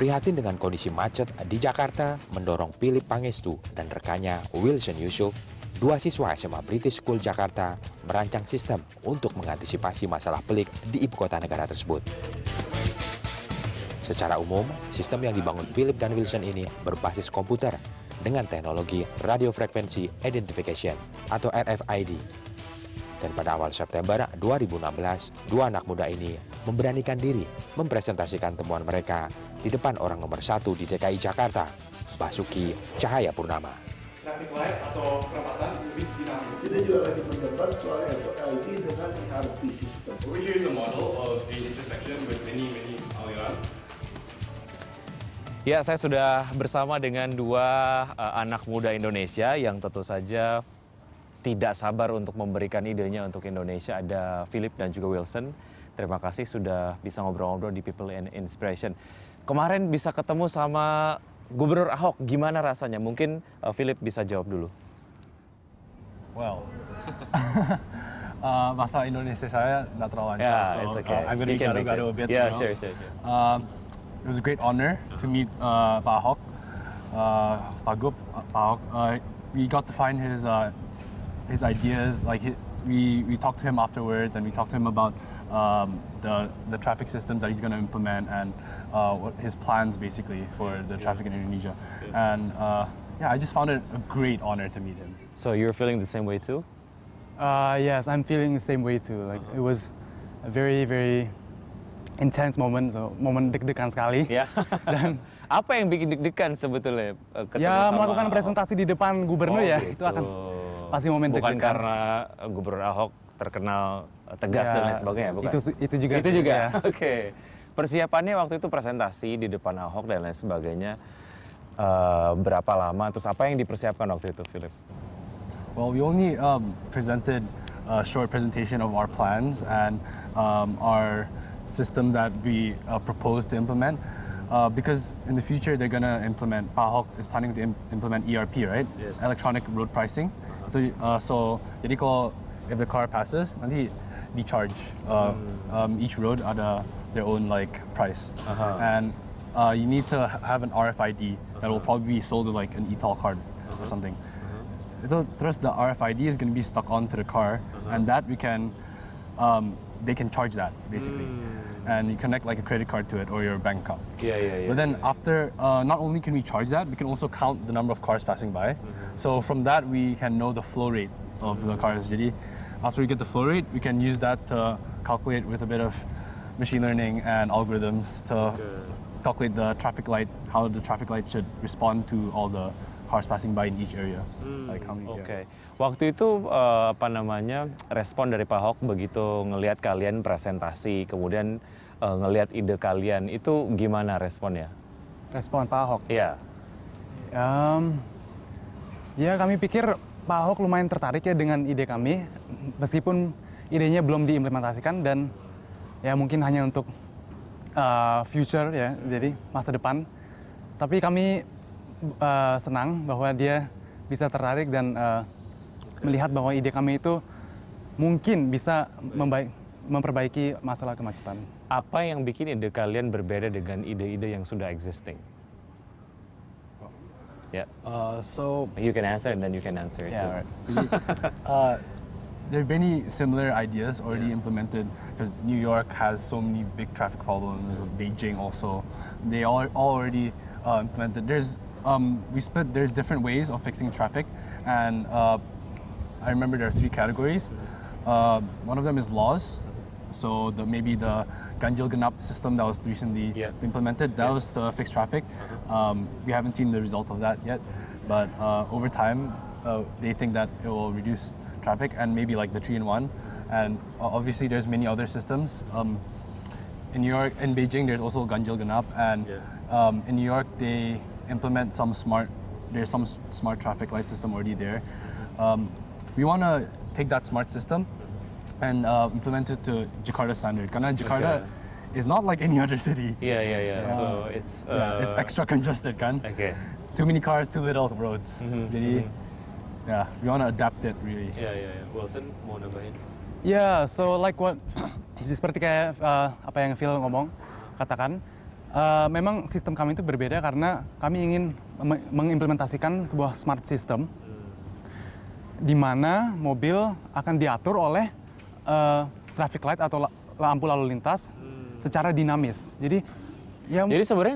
Prihatin dengan kondisi macet di Jakarta mendorong Philip Pangestu dan rekannya Wilson Yusuf, dua siswa SMA British School Jakarta, merancang sistem untuk mengantisipasi masalah pelik di ibu kota negara tersebut. Secara umum, sistem yang dibangun Philip dan Wilson ini berbasis komputer dengan teknologi Radio Frequency Identification atau RFID. Dan pada awal September 2016, dua anak muda ini memberanikan diri mempresentasikan temuan mereka di depan orang nomor 1 di DKI Jakarta, Basuki Cahayapurnama. Traffic light atau perempatan lebih dinamis. Kita juga lagi berdebat soal RFID dengan ERP system. We use a model of the intersection with many aliran. Ya, saya sudah bersama dengan dua anak muda Indonesia yang tentu saja tidak sabar untuk memberikan idenya untuk Indonesia. Ada Philip dan juga Wilson. Terima kasih sudah bisa ngobrol-ngobrol di People and Inspiration. Kemarin bisa ketemu sama Gubernur Ahok, gimana rasanya? Mungkin Philip bisa jawab dulu. Well, bahasa Indonesia saya nggak terlalu lancar, Yeah, so it's okay. I'm going to gado-gado a bit. Yeah, you know. sure. It was a great honor to meet Pak Ahok, Pak Gub, Pak Ahok. We got to find his ideas. Like we talked to him afterwards, and we talked to him about the traffic systems that he's going to implement and what his plans basically for the traffic in Indonesia. And yeah, I just found it a great honor to meet him. So you're feeling the same way too? Yes, I'm feeling the same way too. Like it was a very intense moment, so momen deg-degan sekali. Ya. Dan apa yang bikin deg-degan sebetulnya? Ya, melakukan presentasi di depan gubernur ya, gitu. itu akan pasti momen bukan deg-degan. karena Gubernur Ahok terkenal tegas dan lain sebagainya, bukan? Itu juga. Itu sih, juga. ya. Oke. Persiapannya waktu itu presentasi di depan Ahok dan lain sebagainya. Berapa lama? Terus apa yang dipersiapkan waktu itu, Philip? Well, we only presented a short presentation of our plans and our system that we propose to implement. Because in the future they're going to implement, Pak Ahok is planning to implement ERP, right? Yes. Electronic road pricing. So jadi kalau if the car passes, nanti di-charge. Each road ada their own like price. And you need to have an RFID that will probably be sold with like an e-toll card or something. Terus the RFID is going to be stuck onto the car, and that we can, they can charge that basically, and you connect like a credit card to it or your bank account. Yeah. But then after, not only can we charge that, we can also count the number of cars passing by. So from that we can know the flow rate of the cars. Jadi after we get the flow rate, we can use that to calculate with a bit of machine learning and algorithms to calculate the traffic light, how the traffic light should respond to all the cars passing by in each area. Like how many. Oke. Waktu itu respon dari Pak Ahok begitu ngelihat kalian presentasi, kemudian ngelihat ide kalian, itu gimana responnya? Respon Pak Ahok. Iya. Ya kami pikir Pak Ahok lumayan tertarik ya dengan ide kami, meskipun idenya belum diimplementasikan dan ya mungkin hanya untuk future ya, jadi masa depan. Tapi kami senang bahwa dia bisa tertarik dan melihat bahwa ide kami itu mungkin bisa memperbaiki masalah kemacetan. Apa yang bikin ide kalian berbeda dengan ide-ide yang sudah existing? Ya. So You can answer and then you can answer it too. yeah, there are many similar ideas already implemented because New York has so many big traffic problems. Beijing also, they all already implemented. There's different ways of fixing traffic, and I remember there are 3 categories. One of them is laws. So maybe the Ganjil Genap system that was recently implemented, that was to fix traffic. We haven't seen the results of that yet, but over time, they think that it will reduce traffic and maybe like the 3-in-1. And obviously there's many other systems. In New York, in Beijing, there's also Ganjil Genap, and in New York, they implement there's some smart traffic light system already there. We want to take that smart system and implement it to Jakarta standard. Karena Jakarta is not like any other city. Yeah. So it's It's extra congested, kan? Okay. Too many cars, too little roads. Jadi, yeah, we want to adapt it really. Yeah. Wilson mau nambahin? Ya, so like what seperti kayak apa yang Phil katakan, Memang sistem kami itu berbeda karena kami ingin mengimplementasikan sebuah smart system di mana mobil akan diatur oleh traffic light atau lampu lalu lintas secara dinamis. Jadi ya Jadi sebenarnya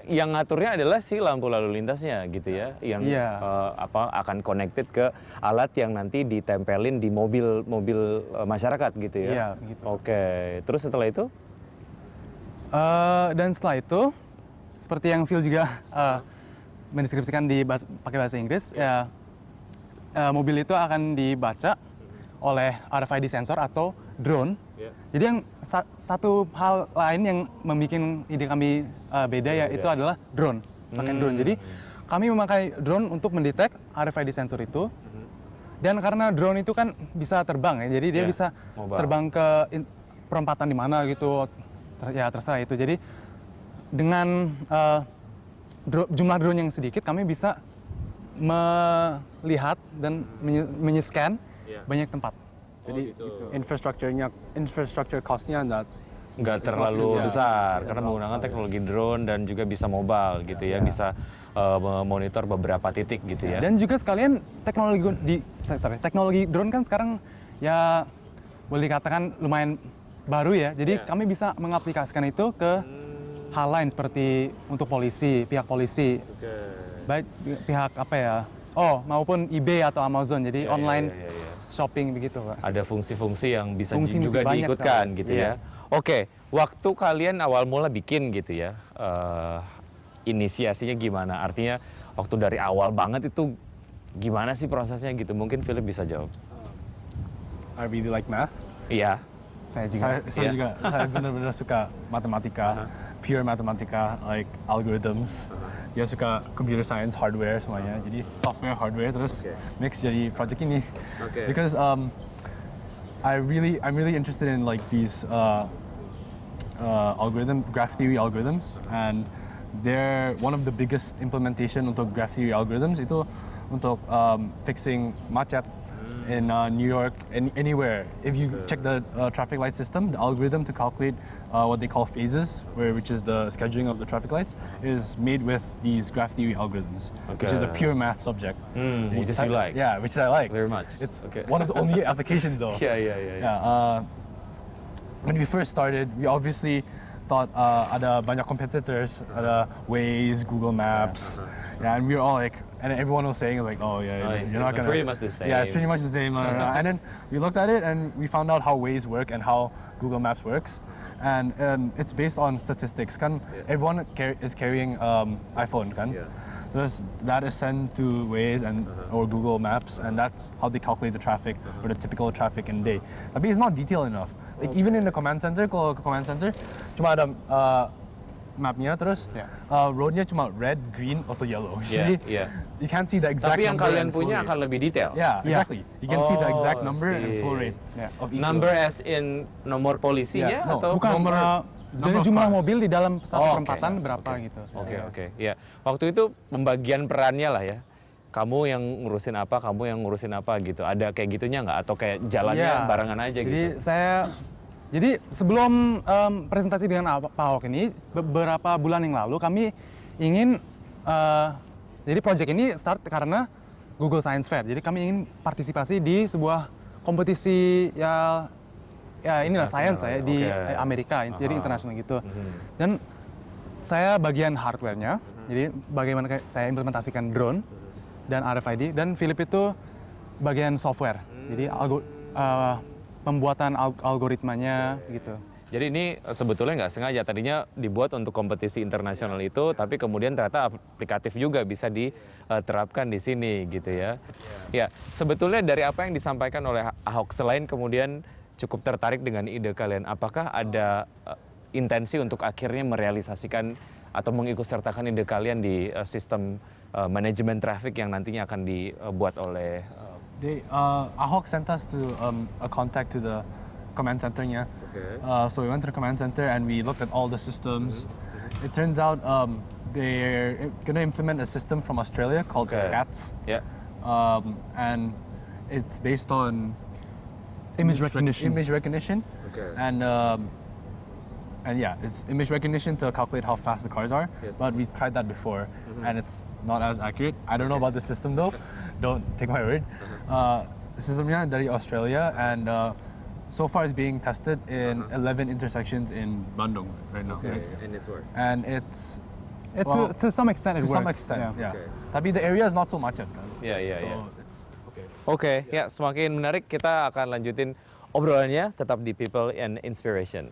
yang ngaturnya adalah si lampu lalu lintasnya gitu ya, yang Iya. akan connected ke alat yang nanti ditempelin di mobil masyarakat gitu ya. Iya, gitu. Oke, terus setelah itu? Dan setelah itu, seperti yang Phil juga mendeskripsikan pakai bahasa Inggris, ya mobil itu akan dibaca oleh RFID sensor atau drone. Jadi yang satu hal lain yang membuat ide kami beda itu adalah drone, pakai drone. Jadi kami memakai drone untuk mendetek RFID sensor itu. Dan karena drone itu kan bisa terbang ya, jadi dia Iya, bisa mobile. terbang ke perempatan di mana gitu. Ya terserah itu. Jadi dengan jumlah drone yang sedikit, kami bisa melihat dan menyeskan banyak tempat. Jadi infrastructure cost-nya Nggak It's not terlalu too- yeah. besar Yeah, karena terlalu menggunakan besar, teknologi drone dan juga bisa mobile gitu ya, bisa memonitor beberapa titik gitu ya. Dan juga sekalian teknologi drone kan sekarang ya boleh dikatakan lumayan baru ya. Jadi kami bisa mengaplikasikan itu ke hal lain seperti untuk pihak polisi. Baik pihak apa ya? Maupun eBay atau Amazon. Jadi online shopping begitu, Pak. Ada fungsi-fungsi yang bisa Fungsi juga banyak diikutkan sekali. gitu Iya. ya. Oke, waktu kalian awal mula bikin gitu ya, inisiasinya gimana? Artinya waktu dari awal banget itu gimana sih prosesnya gitu? Mungkin Philip bisa jawab. I really like math. Iya. Saya juga. Saya Iya. juga, saya benar-benar suka matematika, pure matematika, like algorithms. Dia suka computer science, hardware semuanya. Jadi software, hardware, terus mix jadi project ini. Because I'm really interested in like these graph theory algorithms, and they're one of the biggest implementation untuk graph theory algorithms itu untuk fixing macet in New York, anywhere. If you check the traffic light system, the algorithm to calculate what they call phases, which is the scheduling of the traffic lights, is made with these graph theory algorithms, which is a Okay. pure math subject. Which is you like. Yeah, which I like Very much. It's Okay. one of the only applications though. Yeah. When we first started, we obviously thought ada banyak competitors, ada Waze, Google Maps, and we were all like, and everyone was saying like, you're not gonna. Pretty much the same. Yeah, it's pretty much the same. And then we looked at it and we found out how Waze work and how Google Maps works, and it's based on statistics. Kan everyone is carrying iPhone, kan? That is sent to Waze or Google Maps, and that's how they calculate the traffic or the typical traffic in a day. Tapi it's not detailed enough. Like even in the command center, kalau ke command center, cuma ada mapnya, terus roadnya cuma red, green, atau yellow. Jadi you can't see the exact Tapi yang number kalian and full punya rate. akan lebih detail. Yeah, exactly. You can see the exact Oh, number and see. full rate of each Number road. as in nomor polisinya Yeah, no, atau Bukan, Nomor jadi of jumlah cars. mobil di dalam satu Oh, oke. perempatan berapa gitu. Oke. Ya. Waktu itu pembagian perannya lah ya. Kamu yang ngurusin apa, kamu yang ngurusin apa gitu. Ada kayak gitunya nggak? Atau kayak jalannya Iya. barengan aja Jadi gitu? jadi sebelum presentasi dengan Pak Ahok ini, beberapa bulan yang lalu kami ingin, jadi proyek ini start karena Google Science Fair. Jadi kami ingin partisipasi di sebuah kompetisi ya inilah science ya di Oke. Amerika, jadi internasional gitu. Dan saya bagian hardware-nya, jadi bagaimana saya implementasikan drone dan RFID, dan Philip itu bagian software. Jadi pembuatan algoritmanya gitu. Jadi ini sebetulnya nggak sengaja, tadinya dibuat untuk kompetisi internasional itu, tapi kemudian ternyata aplikatif juga bisa diterapkan di sini gitu ya. Ya, sebetulnya dari apa yang disampaikan oleh Ahok, selain kemudian cukup tertarik dengan ide kalian, apakah ada intensi untuk akhirnya merealisasikan atau mengikutsertakan ide kalian di sistem manajemen traffic yang nantinya akan dibuat oleh Ahok sent us to a contact to the command center-nya. So we went to the command center and we looked at all the systems. It turns out they're going to implement a system from Australia called Okay. SCATS. ya. And it's based on Image recognition. and and yeah, it's image recognition to calculate how fast the cars are. Yes. But we tried that before, and it's not as accurate. I don't know about the system though. Don't take my word. Systemnya dari Australia, and so far it's being tested in 11 intersections in Bandung right now. Right? and it's work. And it's It, well, to some extent it to works. some extent, yeah. Okay. Tapi the area is not so much kan. Yeah, yeah, So yeah. it's okay. Oke, ya semakin menarik. Kita akan lanjutin obrolannya tetap di People and Inspiration.